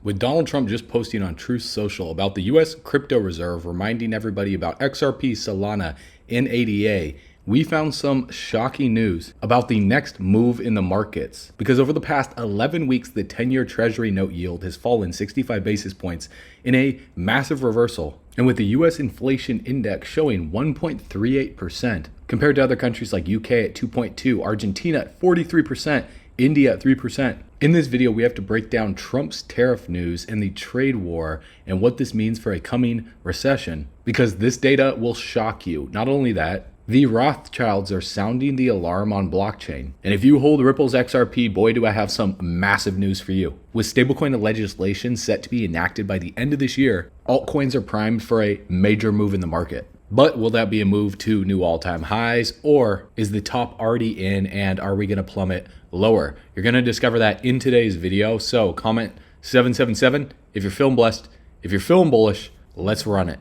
With Donald Trump just posting on Truth Social about the US crypto reserve, reminding everybody about XRP, Solana, and ADA, we found some shocking news about the next move in the markets. Because over the past 11 weeks, the 10-year Treasury note yield has fallen 65 basis points in a massive reversal. And with the US inflation index showing 1.38% compared to other countries like UK at 2.2%, Argentina at 43%, India at 3%. In this video, we have to break down Trump's tariff news and the trade war and what this means for a coming recession, because this data will shock you. Not only that, the Rothschilds are sounding the alarm on blockchain. And if you hold Ripple's XRP, boy, do I have some massive news for you. With stablecoin legislation set to be enacted by the end of this year, altcoins are primed for a major move in the market. But will that be a move to new all-time highs, or is the top already in and are we going to plummet lower? You're going to discover that in today's video. So comment 777 if you're feeling blessed. If you're feeling bullish, let's run it.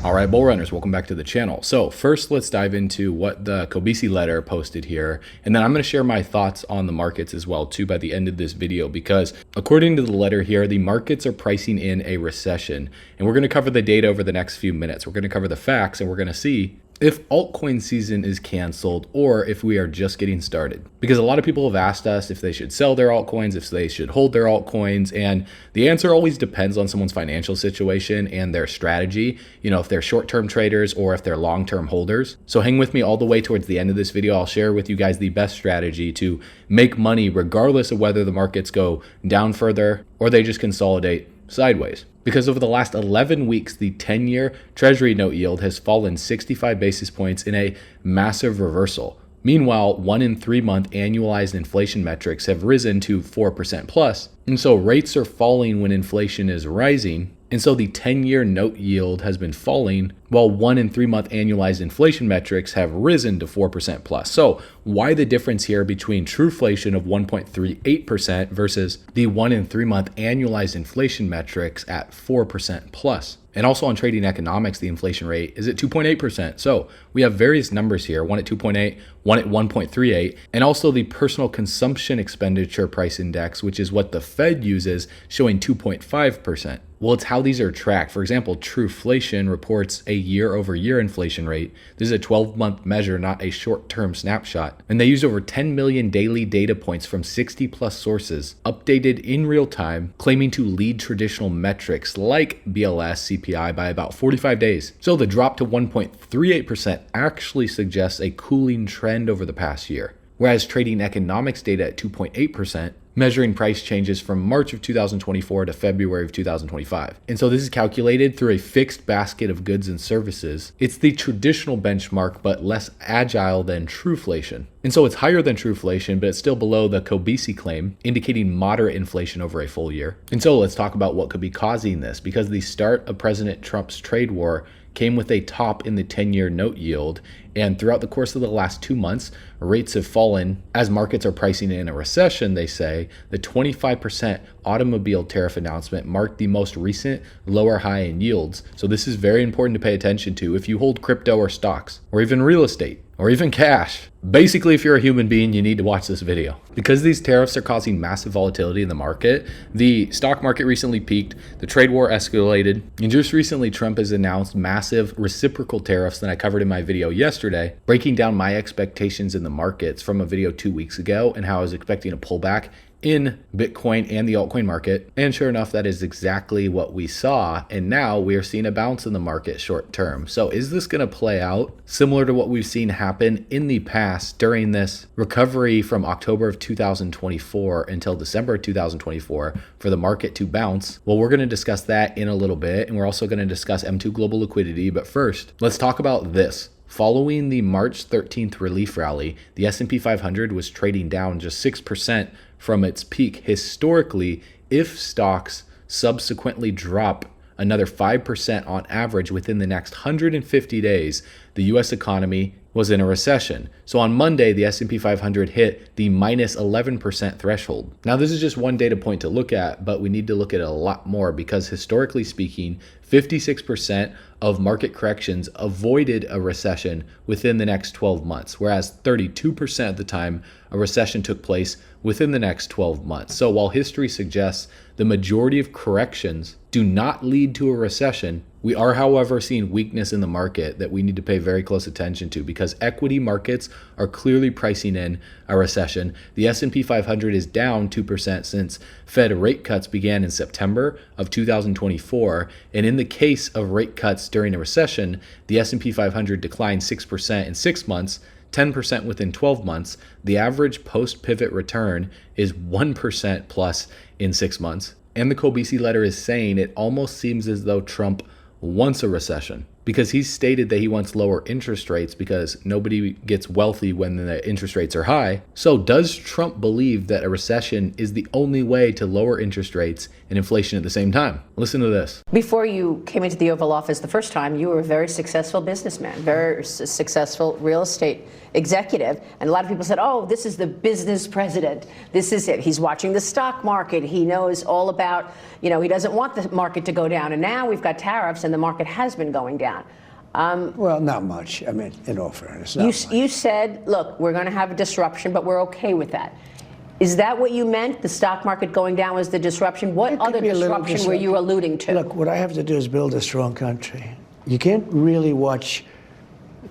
All right, bull runners, welcome back to the channel. So first, let's dive into what the KOBESI letter posted here. And then I'm going to share my thoughts on the markets as well, too, by the end of this video, because according to the letter here, the markets are pricing in a recession. And we're going to cover the data over the next few minutes. We're going to cover the facts, and we're going to see if altcoin season is canceled or if we are just getting started. Because a lot of people have asked us if they should sell their altcoins, if they should hold their altcoins, and the answer always depends on someone's financial situation and their strategy, you know, if they're short-term traders or if they're long-term holders. So hang with me all the way towards the end of this video. I'll share with you guys the best strategy to make money regardless of whether the markets go down further or they just consolidate sideways. Because over the last 11 weeks, the 10-year Treasury note yield has fallen 65 basis points in a massive reversal. Meanwhile, 1 and 3 month annualized inflation metrics have risen to 4% plus. And so rates are falling when inflation is rising. And so the 10-year note yield has been falling while 1 and 3 month annualized inflation metrics have risen to 4% plus. So why the difference here between trueflation of 1.38% versus the 1 and 3 month annualized inflation metrics at 4% plus? And also on trading economics, the inflation rate is at 2.8%. So we have various numbers here, one at 2.8, one at 1.38, and also the personal consumption expenditure price index, which is what the Fed uses, showing 2.5%. Well, it's how these are tracked. For example, Trueflation reports a year-over-year inflation rate. This is a 12-month measure, not a short-term snapshot. And they use over 10 million daily data points from 60-plus sources, updated in real time, claiming to lead traditional metrics like BLS, CPI by about 45 days. So the drop to 1.38% actually suggests a cooling trend over the past year. Whereas trading economics data at 2.8%, measuring price changes from March of 2024 to February of 2025. And so this is calculated through a fixed basket of goods and services. It's the traditional benchmark, but less agile than Trueflation. And so it's higher than Trueflation, but it's still below the KOBESI claim, indicating moderate inflation over a full year. And so let's talk about what could be causing this, because the start of President Trump's trade war came with a top in the 10-year note yield. And throughout the course of the last 2 months, rates have fallen as markets are pricing in a recession, they say. The 25% automobile tariff announcement marked the most recent lower high in yields. So this is very important to pay attention to if you hold crypto or stocks or even real estate or even cash. Basically, if you're a human being, you need to watch this video. Because these tariffs are causing massive volatility in the market, the stock market recently peaked, the trade war escalated, and just recently Trump has announced massive reciprocal tariffs that I covered in my video yesterday, breaking down my expectations in the markets from a video 2 weeks ago and how I was expecting a pullback in Bitcoin and the altcoin market. And sure enough, that is exactly what we saw. And now we are seeing a bounce in the market short term. So is this going to play out similar to what we've seen happen in the past during this recovery from October of 2024 until December of 2024 for the market to bounce? Well, we're going to discuss that in a little bit. And we're also going to discuss M2 global liquidity. But first, let's talk about this. Following the March 13th relief rally, the S&P 500 was trading down just 6% from its peak. Historically, if stocks subsequently drop another 5% on average within the next 150 days, the US economy was in a recession. So on Monday, the S&P 500 hit the minus 11% threshold. Now, this is just one data point to look at, but we need to look at it a lot more because historically speaking, 56% of market corrections avoided a recession within the next 12 months, whereas 32% of the time a recession took place within the next 12 months. So while history suggests the majority of corrections do not lead to a recession, we are, however, seeing weakness in the market that we need to pay very close attention to because equity markets are clearly pricing in a recession. The S&P 500 is down 2% since Fed rate cuts began in September of 2024. And in the case of rate cuts during a recession, the S&P 500 declined 6% in 6 months, 10% within 12 months. The average post-pivot return is 1% plus in 6 months. And the COBC letter is saying it almost seems as though Trump wants a recession because he's stated that he wants lower interest rates because nobody gets wealthy when the interest rates are high. So does Trump believe that a recession is the only way to lower interest rates and inflation at the same time? Listen to this. Before you came into the Oval Office the first time, you were a very successful businessman, very successful real estate executive. And a lot of people said, oh, this is the business president. This is it. He's watching the stock market. He knows all about, he doesn't want the market to go down. And now we've got tariffs and the market has been going down. Well, not much. I mean, in all fairness, not much. You said, look, we're going to have a disruption, but we're okay with that. Is that what you meant? The stock market going down was the disruption? What other disruption were you alluding to? Look, what I have to do is build a strong country. You can't really watch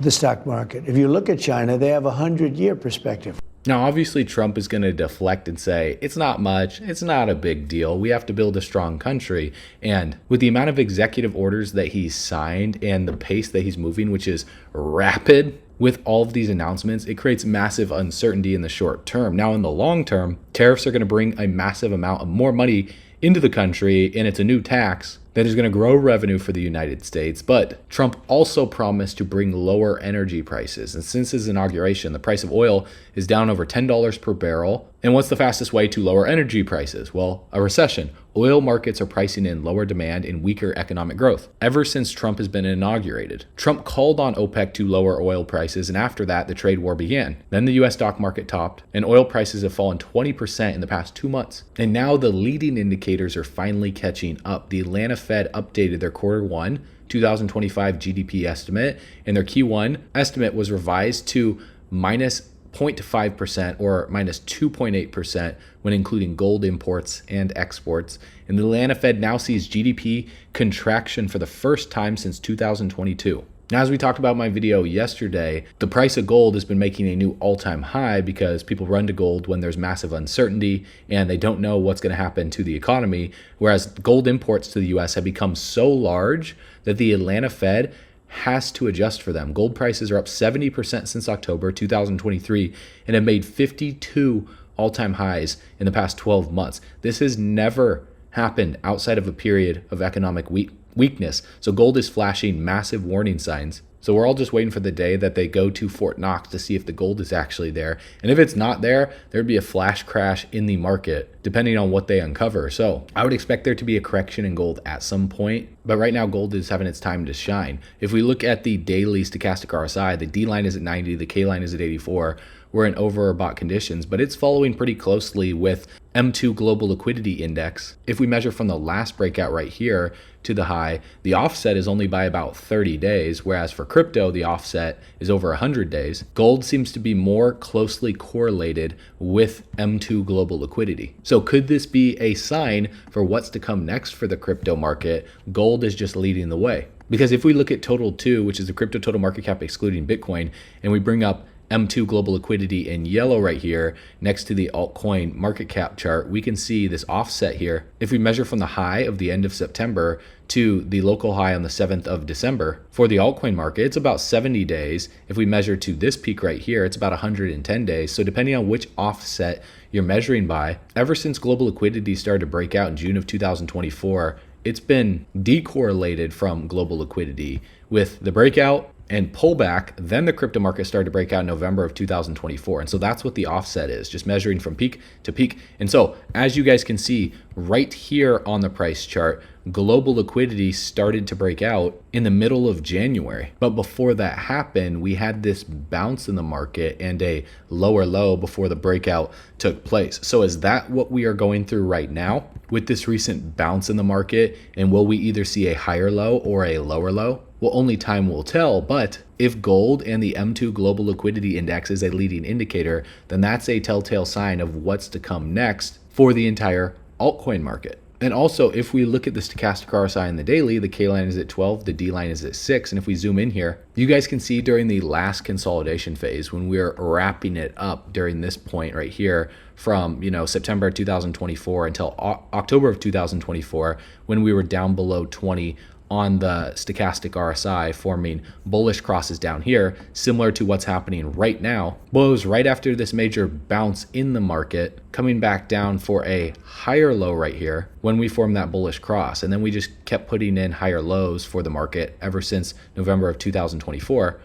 the stock market. If you look at China, they have a 100-year perspective. Now, obviously, Trump is going to deflect and say, it's not much, it's not a big deal, we have to build a strong country. And with the amount of executive orders that he's signed and the pace that he's moving, which is rapid, with all of these announcements, it creates massive uncertainty in the short term. Now, in the long term, tariffs are going to bring a massive amount of more money into the country, and it's a new tax that is going to grow revenue for the United States. But Trump also promised to bring lower energy prices. And since his inauguration, the price of oil is down over $10 per barrel. And what's the fastest way to lower energy prices? Well, a recession. Oil markets are pricing in lower demand and weaker economic growth ever since Trump has been inaugurated. Trump called on OPEC to lower oil prices, and after that, the trade war began. Then the US stock market topped, and oil prices have fallen 20% in the past 2 months. And now the leading indicators are finally catching up. The Atlanta Fed updated their Q1 2025 GDP estimate, and their Q1 estimate was revised to minus 0.5% or minus 2.8% when including gold imports and exports. And the Atlanta Fed now sees GDP contraction for the first time since 2022. Now, as we talked about in my video yesterday, the price of gold has been making a new all-time high because people run to gold when there's massive uncertainty and they don't know what's going to happen to the economy, whereas gold imports to the US have become so large that the Atlanta Fed has to adjust for them. Gold prices are up 70% since October 2023 and have made 52 all-time highs in the past 12 months. This has never happened outside of a period of economic weakness. So gold is flashing massive warning signs. So we're all just waiting for the day that they go to Fort Knox to see if the gold is actually there. And if it's not there, there'd be a flash crash in the market, depending on what they uncover. So I would expect there to be a correction in gold at some point. But right now, gold is having its time to shine. If we look at the daily stochastic RSI, the D line is at 90, the K line is at 84. We're in overbought conditions, but it's following pretty closely with M2 Global Liquidity Index. If we measure from the last breakout right here to the high, the offset is only by about 30 days, whereas for crypto, the offset is over 100 days. Gold seems to be more closely correlated with M2 Global Liquidity. So could this be a sign for what's to come next for the crypto market? Gold is just leading the way. Because if we look at total 2, which is the crypto total market cap excluding Bitcoin, and we bring up M2 Global Liquidity in yellow right here next to the altcoin market cap chart, we can see this offset here. If we measure from the high of the end of September to the local high on the 7th of December, for the altcoin market, it's about 70 days. If we measure to this peak right here, it's about 110 days. So depending on which offset you're measuring by, ever since global liquidity started to break out in June of 2024, it's been decorrelated from global liquidity with the breakout and pullback. Then the crypto market started to break out in November of 2024. And so that's what the offset is, just measuring from peak to peak. And so as you guys can see right here on the price chart, global liquidity started to break out in the middle of January. But before that happened, we had this bounce in the market and a lower low before the breakout took place. So is that what we are going through right now with this recent bounce in the market? And will we either see a higher low or a lower low? Well, only time will tell, but if gold and the M2 Global Liquidity Index is a leading indicator, then that's a telltale sign of what's to come next for the entire altcoin market. And also, if we look at the stochastic RSI in the daily, the K line is at 12, the D line is at 6. And if we zoom in here, you guys can see during the last consolidation phase, when we're wrapping it up during this point right here from, September 2024 until October of 2024, when we were down below 20 on the stochastic RSI, forming bullish crosses down here, similar to what's happening right now. Well, it was right after this major bounce in the market, coming back down for a higher low right here when we formed that bullish cross. And then we just kept putting in higher lows for the market ever since November of 2024.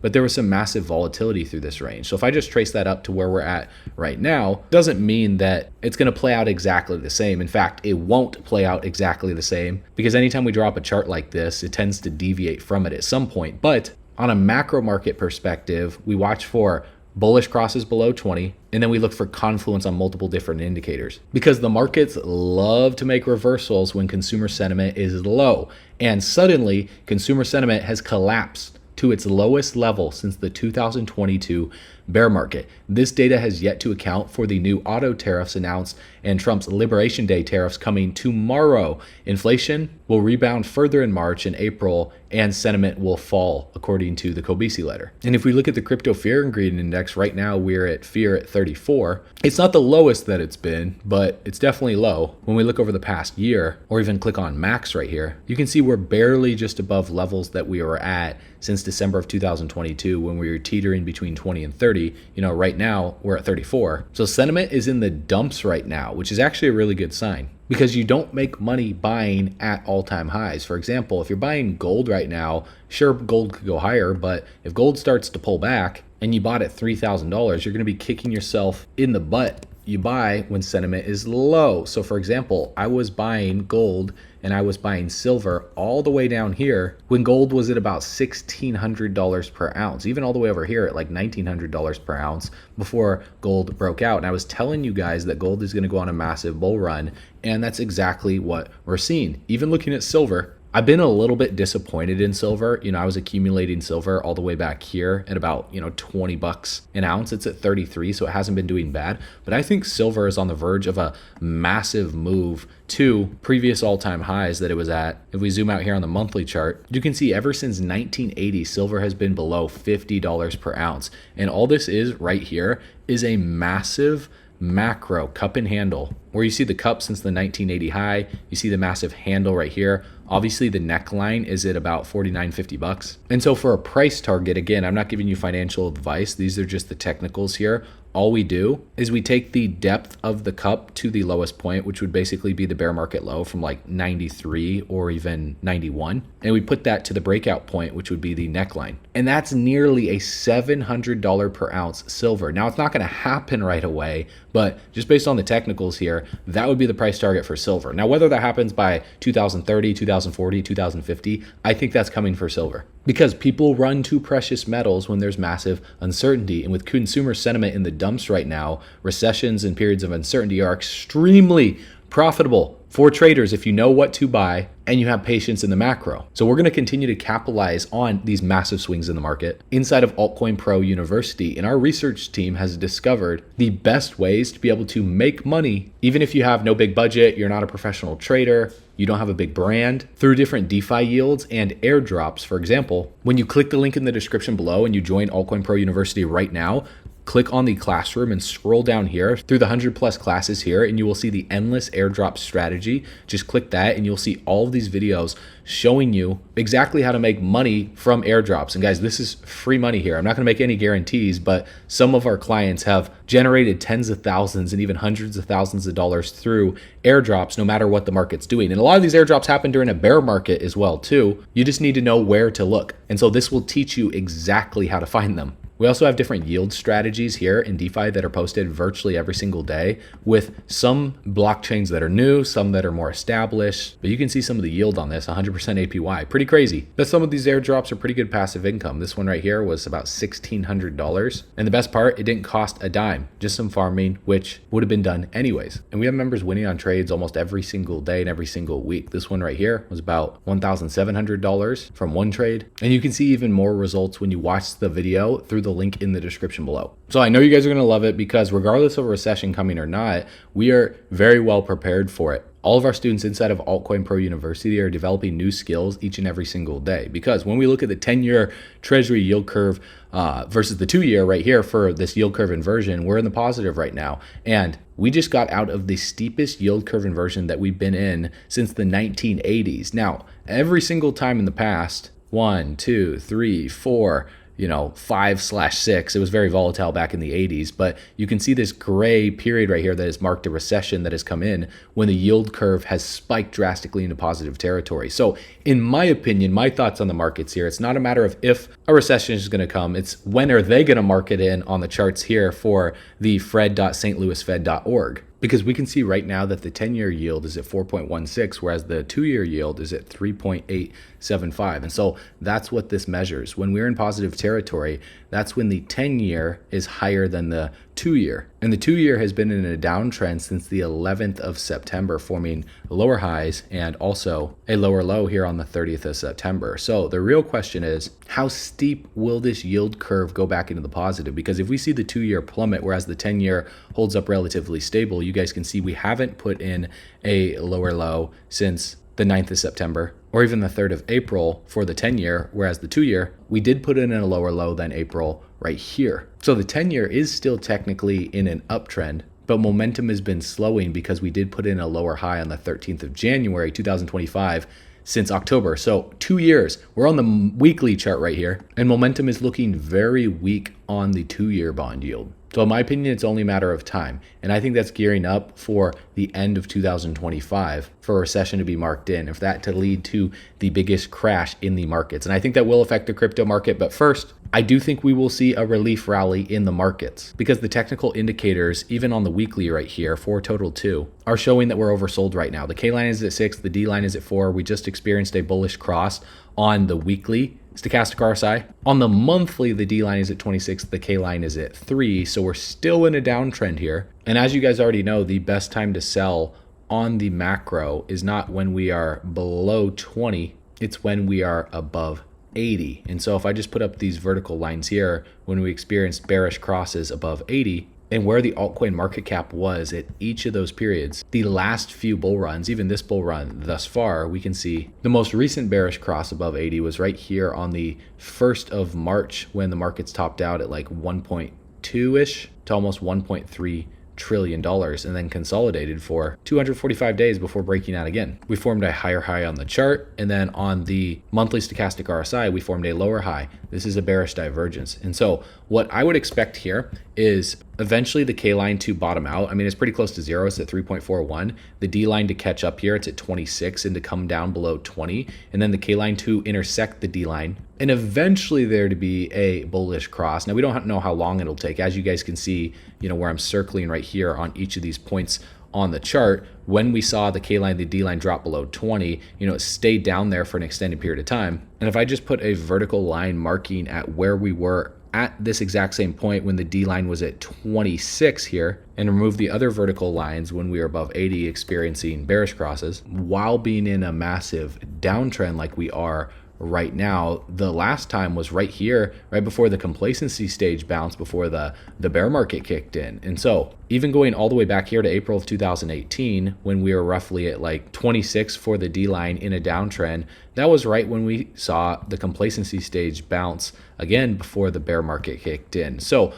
But there was some massive volatility through this range. So if I just trace that up to where we're at right now, doesn't mean that it's going to play out exactly the same. In fact, it won't play out exactly the same, because anytime we drop a chart like this, it tends to deviate from it at some point. But on a macro market perspective, we watch for bullish crosses below 20, and then we look for confluence on multiple different indicators, because the markets love to make reversals when consumer sentiment is low. And suddenly consumer sentiment has collapsed to its lowest level since the 2022 bear market. This data has yet to account for the new auto tariffs announced and Trump's Liberation Day tariffs coming tomorrow. Inflation will rebound further in March and April, and sentiment will fall, according to the CBC letter. And if we look at the crypto fear and greed index, right now we're at fear at 34. It's not the lowest that it's been, but it's definitely low. When we look over the past year, or even click on max right here, you can see we're barely just above levels that we were at since December of 2022, when we were teetering between 20 and 30. Right now we're at 34. So sentiment is in the dumps right now, which is actually a really good sign, because you don't make money buying at all-time highs. For example, if you're buying gold right now, sure, gold could go higher, but if gold starts to pull back and you bought at $3,000, you're going to be kicking yourself in the butt. You buy when sentiment is low. So for example, I was buying gold and I was buying silver all the way down here when gold was at about $1,600 per ounce, even all the way over here at like $1,900 per ounce before gold broke out. And I was telling you guys that gold is going to go on a massive bull run, and that's exactly what we're seeing. Even looking at silver, I've been a little bit disappointed in silver. I was accumulating silver all the way back here at about, $20 an ounce. It's at 33, so it hasn't been doing bad. But I think silver is on the verge of a massive move to previous all-time highs that it was at. If we zoom out here on the monthly chart, you can see ever since 1980, silver has been below $50 per ounce. And all this is right here is a massive macro cup and handle, where you see the cup since the 1980 high, you see the massive handle right here. Obviously the neckline is at about $49.50. And so for a price target, again, I'm not giving you financial advice. These are just the technicals here. All we do is we take the depth of the cup to the lowest point, which would basically be the bear market low from like 93 or even 91. And we put that to the breakout point, which would be the neckline. And that's nearly a $700 per ounce silver. Now, it's not going to happen right away, but just based on the technicals here, that would be the price target for silver. Now, whether that happens by 2030, 2040, 2050, I think that's coming for silver, because people run to precious metals when there's massive uncertainty. And with consumer sentiment in the dumps right now, recessions and periods of uncertainty are extremely profitable for traders if you know what to buy and you have patience in the macro. So we're going to continue to capitalize on these massive swings in the market inside of Altcoin Pro University. And our research team has discovered the best ways to be able to make money, even if you have no big budget, you're not a professional trader, you don't have a big brand, through different DeFi yields and airdrops. For example, when you click the link in the description below and you join Altcoin Pro University right now, click on the classroom and scroll down here through the 100+ classes here, and you will see the endless airdrop strategy. Just click that and you'll see all of these videos showing you exactly how to make money from airdrops. And guys, this is free money here. I'm not going to make any guarantees, but some of our clients have generated tens of thousands and even hundreds of thousands of dollars through airdrops, no matter what the market's doing. And a lot of these airdrops happen during a bear market as well too. You just need to know where to look. And so this will teach you exactly how to find them. We also have different yield strategies here in DeFi that are posted virtually every single day, with some blockchains that are new, some that are more established. But you can see some of the yield on this, 100% APY. Pretty crazy. But some of these airdrops are pretty good passive income. This one right here was about $1,600. And the best part, it didn't cost a dime, just some farming, which would have been done anyways. And we have members winning on trades almost every single day and every single week. This one right here was about $1,700 from one trade. And you can see even more results when you watch the video through the link in the description below. So I know you guys are going to love it, because regardless of a recession coming or not, we are very well prepared for it. All of our students inside of Altcoin Pro University are developing new skills each and every single day, because when we look at the 10-year treasury yield curve versus the 2-year right here for this yield curve inversion, we're in the positive right now. And we just got out of the steepest yield curve inversion that we've been in since the 1980s. Now, every single time in the past, 1, 2, 3, 4, 5/6. It was very volatile back in the 80s, but you can see this gray period right here that has marked a recession that has come in when the yield curve has spiked drastically into positive territory. So in my opinion, my thoughts on the markets here, it's not a matter of if a recession is going to come, it's when are they going to mark it in on the charts here for the fred.stlouisfed.org. Because we can see right now that the 10-year yield is at 4.16, whereas the 2-year yield is at 3.875. And so that's what this measures. When we're in positive territory, that's when the 10-year is higher than the 2-year. And the 2-year has been in a downtrend since the 11th of September, forming lower highs and also a lower low here on the 30th of September. So the real question is, how steep will this yield curve go back into the positive? Because if we see the 2-year plummet, whereas the 10-year holds up relatively stable, you guys can see we haven't put in a lower low since the 9th of September, or even the 3rd of April for the 10-year, whereas the 2-year, we did put in a lower low than April right here. So the 10-year is still technically in an uptrend, but momentum has been slowing because we did put in a lower high on the 13th of January, 2025, since October. So 2 years, we're on the weekly chart right here, and momentum is looking very weak on the 2-year bond yield. So in my opinion, it's only a matter of time. And I think that's gearing up for the end of 2025 for a recession to be marked in, if that to lead to the biggest crash in the markets. And I think that will affect the crypto market. But first, I do think we will see a relief rally in the markets, because the technical indicators, even on the weekly right here for total 2, are showing that we're oversold right now. The K line is at 6, the D line is at 4. We just experienced a bullish cross on the weekly stochastic RSI. On the monthly, the D line is at 26, the K line is at 3. So we're still in a downtrend here. And as you guys already know, the best time to sell on the macro is not when we are below 20, it's when we are above 80. And so if I just put up these vertical lines here, when we experienced bearish crosses above 80, and where the altcoin market cap was at each of those periods, the last few bull runs, even this bull run thus far, we can see the most recent bearish cross above 80 was right here on the 1st of March, when the markets topped out at like 1.2-ish to almost $1.3 trillion, and then consolidated for 245 days before breaking out again. We formed a higher high on the chart, and then on the monthly stochastic RSI, we formed a lower high. This is a bearish divergence. And so what I would expect here is eventually the K line to bottom out. I mean, it's pretty close to 0. It's at 3.41. The D line to catch up here, it's at 26, and to come down below 20. And then the K line to intersect the D line, and eventually there to be a bullish cross. Now, we don't know how long it'll take. As you guys can see, where I'm circling right here on each of these points on the chart, when we saw the K line, the D line drop below 20, it stayed down there for an extended period of time. And if I just put a vertical line marking at where we were at this exact same point when the D line was at 26 here, and remove the other vertical lines when we were above 80 experiencing bearish crosses, while being in a massive downtrend like we are right now, the last time was right here, right before the complacency stage bounce, before the bear market kicked in. And so even going all the way back here to April of 2018, when we were roughly at like 26 for the D line in a downtrend, that was right when we saw the complacency stage bounce again before the bear market kicked in. So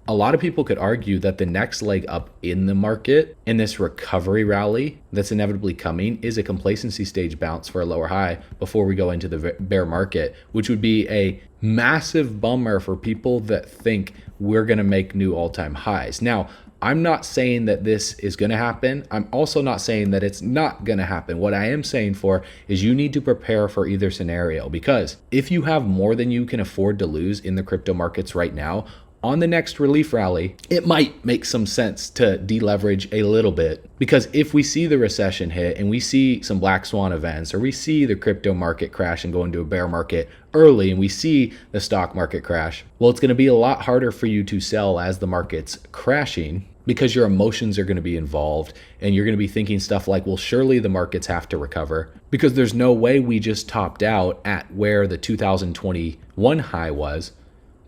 a lot of people could argue that the next leg up in the market, in this recovery rally that's inevitably coming, is a complacency stage bounce for a lower high before we go into the bear market, which would be a massive bummer for people that think we're going to make new all-time highs. Now, I'm not saying that this is going to happen. I'm also not saying that it's not going to happen. What I am saying for is you need to prepare for either scenario, because if you have more than you can afford to lose in the crypto markets right now, on the next relief rally, it might make some sense to deleverage a little bit, because if we see the recession hit and we see some black swan events, or we see the crypto market crash and go into a bear market early and we see the stock market crash, well, it's going to be a lot harder for you to sell as the market's crashing, because your emotions are going to be involved and you're going to be thinking stuff like, well, surely the markets have to recover, because there's no way we just topped out at where the 2021 high was.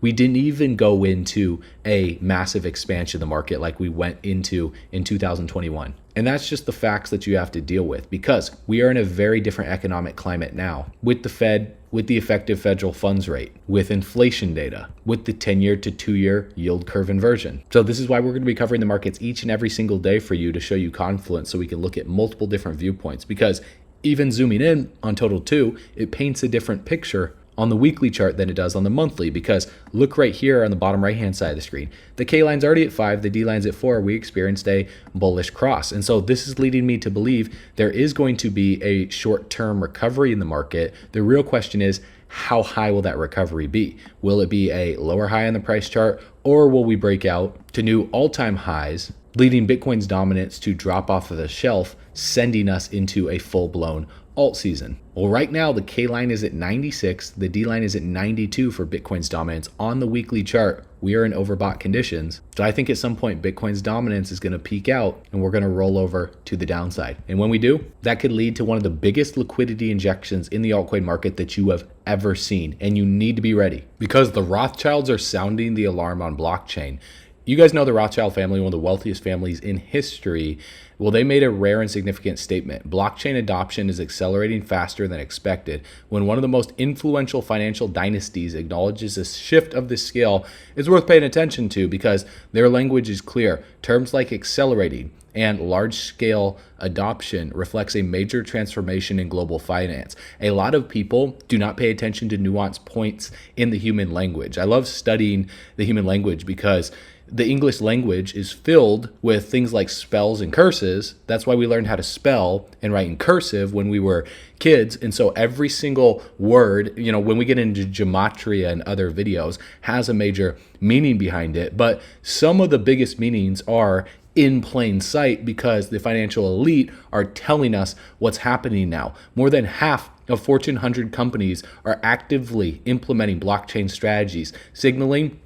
We didn't even go into a massive expansion of the market like we went into in 2021. And that's just the facts that you have to deal with, because we are in a very different economic climate now, with the Fed, with the effective federal funds rate, with inflation data, with the 10-year to 2-year yield curve inversion. So this is why we're going to be covering the markets each and every single day for you, to show you confluence so we can look at multiple different viewpoints, because even zooming in on total 2, it paints a different picture on the weekly chart than it does on the monthly, because look right here on the bottom right hand side of the screen. The K line's already at 5, the D line's at 4. We experienced a bullish cross. And so this is leading me to believe there is going to be a short-term recovery in the market. The real question is, how high will that recovery be? Will it be a lower high on the price chart, or will we break out to new all-time highs, leading Bitcoin's dominance to drop off of the shelf, sending us into a full-blown alt season? Well, right now the K line is at 96, the D line is at 92 for Bitcoin's dominance on the weekly chart. We are in overbought conditions. So I think at some point Bitcoin's dominance is going to peak out and we're going to roll over to the downside. And when we do, that could lead to one of the biggest liquidity injections in the altcoin market that you have ever seen. And you need to be ready, because the Rothschilds are sounding the alarm on blockchain. You guys know the Rothschild family, one of the wealthiest families in history. Well, they made a rare and significant statement. Blockchain adoption is accelerating faster than expected. When one of the most influential financial dynasties acknowledges a shift of this scale, it's worth paying attention to, because their language is clear. Terms like accelerating and large-scale adoption reflects a major transformation in global finance. A lot of people do not pay attention to nuanced points in the human language. I love studying the human language, because the English language is filled with things like spells and curses. That's why we learned how to spell and write in cursive when we were kids. And so every single word, when we get into gematria and other videos, has a major meaning behind it. But some of the biggest meanings are in plain sight, because the financial elite are telling us what's happening now. More than half of Fortune 100 companies are actively implementing blockchain strategies, signaling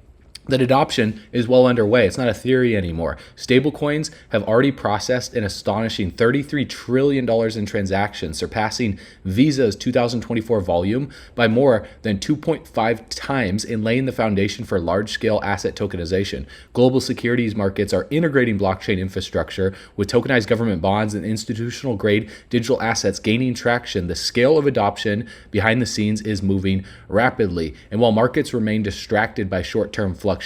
that adoption is well underway. It's not a theory anymore. Stablecoins have already processed an astonishing $33 trillion in transactions, surpassing Visa's 2024 volume by more than 2.5 times, in laying the foundation for large-scale asset tokenization. Global securities markets are integrating blockchain infrastructure, with tokenized government bonds and institutional-grade digital assets gaining traction. The scale of adoption behind the scenes is moving rapidly. And while markets remain distracted by short-term fluctuations,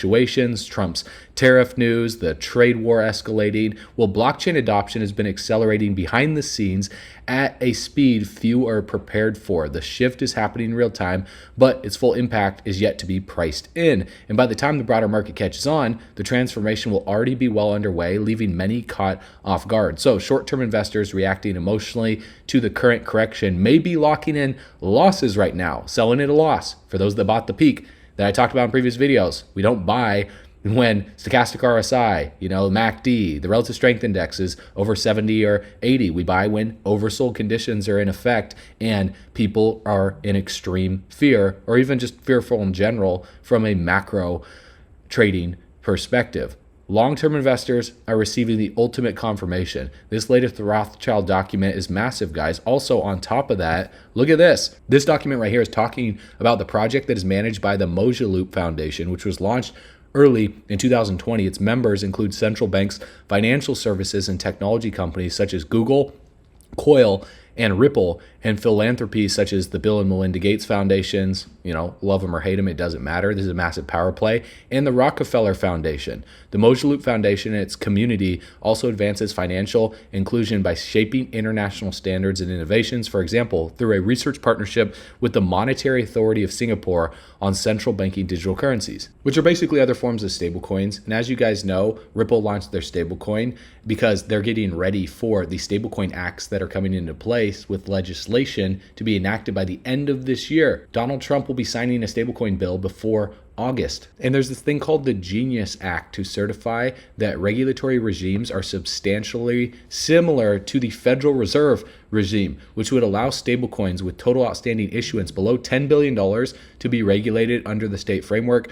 Trump's tariff news, the trade war escalating, well, blockchain adoption has been accelerating behind the scenes at a speed few are prepared for. The shift is happening in real time, but its full impact is yet to be priced in. And by the time the broader market catches on, the transformation will already be well underway, leaving many caught off guard. So short-term investors reacting emotionally to the current correction may be locking in losses right now, selling at a loss. For those that bought the peak that I talked about in previous videos, we don't buy when stochastic RSI, MACD, the relative strength index is over 70 or 80. We buy when oversold conditions are in effect and people are in extreme fear, or even just fearful in general from a macro trading perspective. Long-term investors are receiving the ultimate confirmation. This latest Rothschild document is massive, guys. Also, on top of that, look at this. This document right here is talking about the project that is managed by the Moja Loop Foundation, which was launched early in 2020. Its members include central banks, financial services, and technology companies such as Google, Coil, and Ripple. and philanthropies such as the Bill and Melinda Gates Foundations, love them or hate them, it doesn't matter. This is a massive power play. And the Rockefeller Foundation. The Mojaloop Foundation and its community also advances financial inclusion by shaping international standards and innovations, for example, through a research partnership with the Monetary Authority of Singapore on central banking digital currencies, which are basically other forms of stablecoins. And as you guys know, Ripple launched their stablecoin because they're getting ready for the stablecoin acts that are coming into place with legislation to be enacted by the end of this year. Donald Trump will be signing a stablecoin bill before August. And there's this thing called the Genius Act to certify that regulatory regimes are substantially similar to the Federal Reserve regime, which would allow stablecoins with total outstanding issuance below $10 billion to be regulated under the state framework.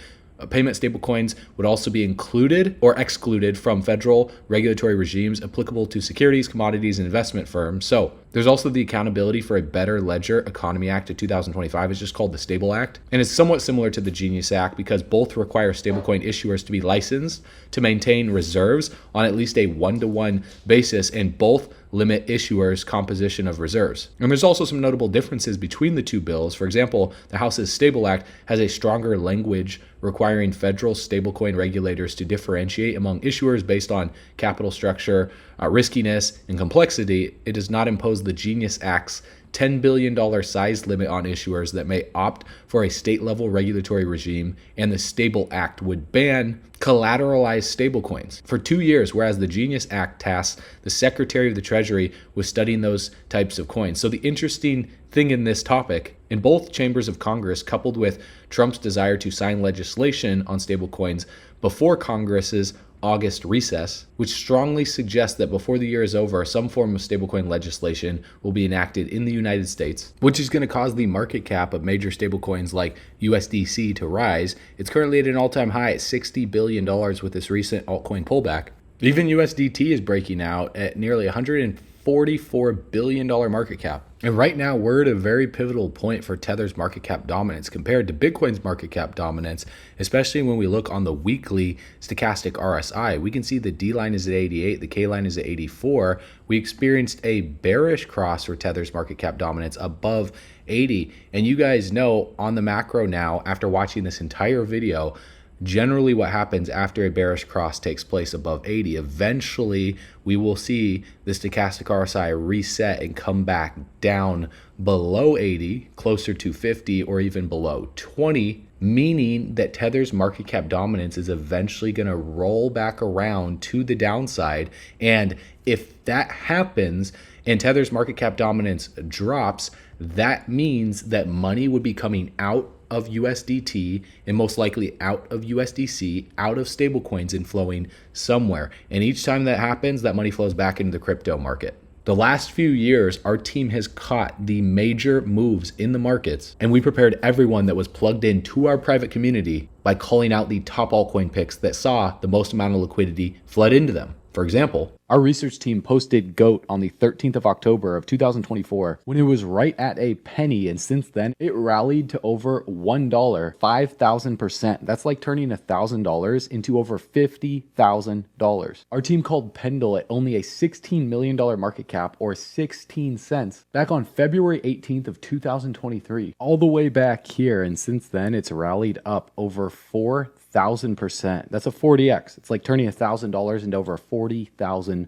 Payment stablecoins would also be included or excluded from federal regulatory regimes applicable to securities, commodities, and investment firms. So there's also the Accountability for a Better Ledger Economy Act of 2025. It's just called the Stable Act. And it's somewhat similar to the Genius Act because both require stablecoin issuers to be licensed to maintain reserves on at least a one-to-one basis, and both limit issuers' composition of reserves. And there's also some notable differences between the two bills. For example, the House's Stable Act has a stronger language requiring federal stablecoin regulators to differentiate among issuers based on capital structure, riskiness, and complexity. It does not impose the Genius Act's $10 billion size limit on issuers that may opt for a state-level regulatory regime, and the Stable Act would ban collateralized stablecoins for 2 years, whereas the Genius Act tasks the Secretary of the Treasury with studying those types of coins. So the interesting thing in this topic, in both chambers of Congress, coupled with Trump's desire to sign legislation on stablecoins before Congress's August recess, which strongly suggests that before the year is over, some form of stablecoin legislation will be enacted in the United States, which is going to cause the market cap of major stablecoins like USDC to rise. It's currently at an all-time high at $60 billion with this recent altcoin pullback. Even USDT is breaking out at nearly $144 billion market cap. And right now, we're at a very pivotal point for Tether's market cap dominance compared to Bitcoin's market cap dominance, especially when we look on the weekly stochastic RSI. We can see the D line is at 88, the K line is at 84. We experienced a bearish cross for Tether's market cap dominance above 80. And you guys know on the macro now, after watching this entire video, generally what happens after a bearish cross takes place above 80, eventually we will see the stochastic RSI reset and come back down below 80, closer to 50, or even below 20, meaning that Tether's market cap dominance is eventually going to roll back around to the downside. And if that happens and Tether's market cap dominance drops, that means that money would be coming out of USDT and most likely out of USDC, out of stablecoins, and flowing somewhere. And each time that happens, that money flows back into the crypto market. The last few years, our team has caught the major moves in the markets, and we prepared everyone that was plugged into our private community by calling out the top altcoin picks that saw the most amount of liquidity flood into them. For example, our research team posted GOAT on the 13th of October of 2024 when it was right at a penny, and since then it rallied to over $1, 5,000%. That's like turning $1,000 into over $50,000. Our team called Pendle at only a $16 million market cap, or 16 cents, back on February 18th of 2023, all the way back here, and since then it's rallied up over 4,000%. That's a 40x. It's like turning $1,000 into over $40,000.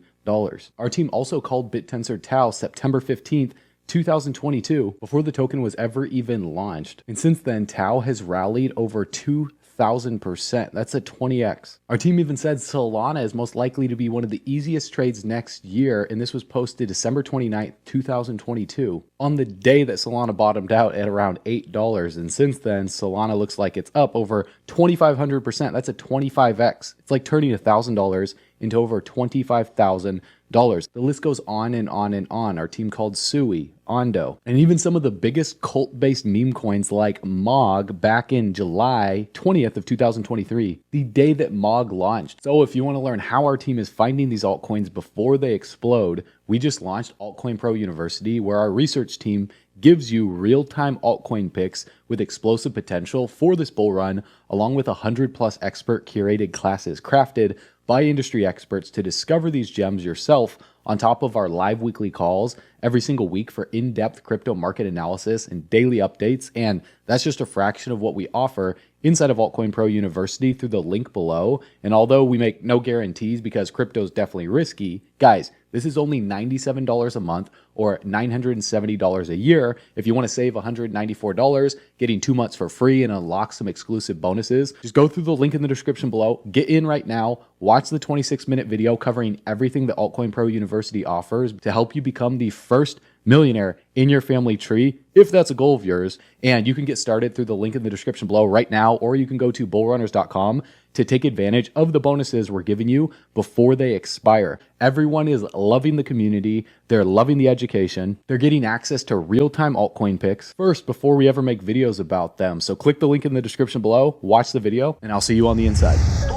Our team also called BitTensor Tau September 15th, 2022, before the token was ever even launched. And since then, Tau has rallied over 2,000%. That's a 20x. Our team even said Solana is most likely to be one of the easiest trades next year, and this was posted December 29th, 2022, on the day that Solana bottomed out at around $8. And since then, Solana looks like it's up over 2,500%. That's a 25x. It's like turning $1,000 into over $25,000. The list goes on and on and on. Our team called Sui, Ondo, and even some of the biggest cult-based meme coins like MOG back in July 20th of 2023, the day that MOG launched. So if you want to learn how our team is finding these altcoins before they explode, we just launched Altcoin Pro University, where our research team gives you real-time altcoin picks with explosive potential for this bull run, along with 100+ expert curated classes crafted by industry experts to discover these gems yourself on top of our live weekly calls every single week for in-depth crypto market analysis and daily updates. And that's just a fraction of what we offer inside of Altcoin Pro University through the link below. And although we make no guarantees because crypto is definitely risky, guys, this is only $97 a month or $970 a year. If you want to save $194, getting 2 months for free and unlock some exclusive bonuses, just go through the link in the description below, get in right now, watch the 26-minute video covering everything that Altcoin Pro University offers to help you become the first millionaire in your family tree, if that's a goal of yours. And you can get started through the link in the description below right now, or you can go to bullrunners.com to take advantage of the bonuses we're giving you before they expire. Everyone is loving the community. They're loving the education. They're getting access to real-time altcoin picks first before we ever make videos about them. So click the link in the description below, watch the video, and I'll see you on the inside.